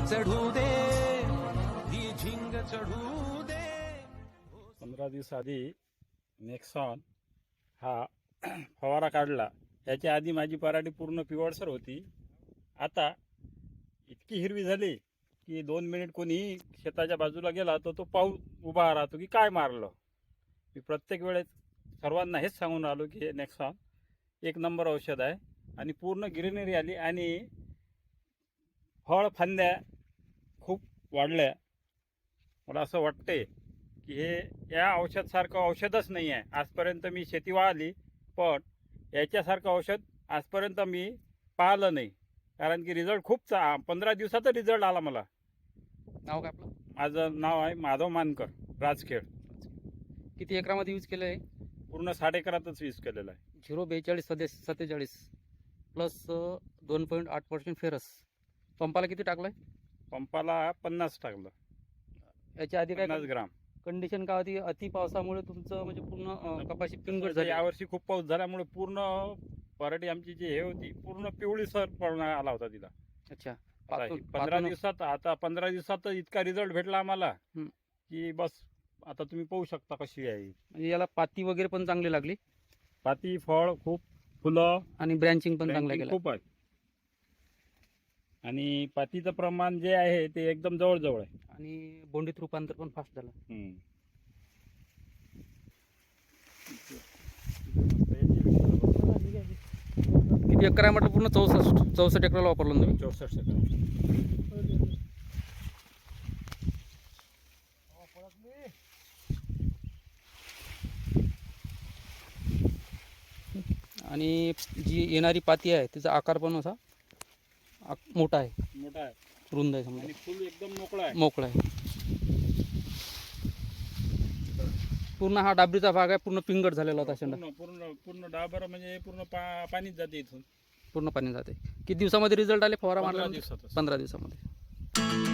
चढू दे, ही झिंग चढू दे. 15 दिवस आधी नेक्सॉन हा फवारा काढला. याच्या आधी माझी पराठी पूर्ण पिवळसर होती. आता इतकी हिरवी झाली की 2 मिनिट कोणी शेताच्या बाजूला गेला तर तो पाहून उभा राहतो की काय मारलं. मी प्रत्येक वेळेस सर्वांना हेच सांगून राहिलो की हे नेक्सॉन एक नंबर औषध आहे. आणि पूर्ण ग्रीनरी आली आणि फळ फांद्या खूप वाढल्या. मला असं वाटते की हे या औषधसारखं औषधच नाही आहे. आजपर्यंत मी शेती वाळली पण याच्यासारखं औषध आजपर्यंत मी पाहिलं नाही. कारण की रिझल्ट खूप 15 दिवसाचा रिझल्ट आला मला. नाव काय आपलं? माझं नाव आहे माधव मानकर, राजखेड. किती एकरामध्ये यूज केलं आहे? पूर्ण 60 एकरातच यूज केलेलं आहे. 042 प्लस 2.8% फेरस. पंपाला किती टाकलंय? पंपाला 50 टाकलं, याच्या आधी काय 50 ग्राम. कंडिशन काय होती? अति पावसामुळे तुमचं म्हणजे पूर्ण कपाशी पिंगट झाली. यावर्षी खूप पाऊस झाल्यामुळे पूर्ण पराठी आमची जी हे होती पूर्ण पिवळीसर पडणार आला होता तिला. अच्छा. आता 15 दिवसात इतका रिझल्ट भेटला आम्हाला हं. की बस आता तुम्ही पाहू शकता कशी आहे. म्हणजे याला पाती वगैरे पण चांगली लागली पाती, फळ खूप, फुलं आणि ब्रँचिंग पण चांगलं branching केलं. खूप आहे. आणि पातीचं प्रमाण जे आहे ते एकदम जवळजवळ आहे. आणि बोंडीत रूपांतर पण फास्ट झालं. किती एकर आहे म्हटलं? पूर्ण 64 एकराला वापरलं ना तुम्ही? 64 सेकंद. आणि जी येणारी पाती आहे तिचा आकार पण असा मोठा आहे, मोठा आहे रुंद आहे, समजा आणि फुल एकदम मोकळा आहे. मोकळा आहे. पूर्ण हा डाबरीचा भाग आहे, पूर्ण पिंगट झालेला होता शेंडा. पूर्ण पूर्ण पूर्ण डाबर म्हणजे पूर्ण पाणीच जाते इथून. पूर्ण पाणी जाते. किती दिवसामध्ये रिझल्ट आले फवारा 15 मारल्यानंतर? दिवसातच. 15 दिवसामध्ये.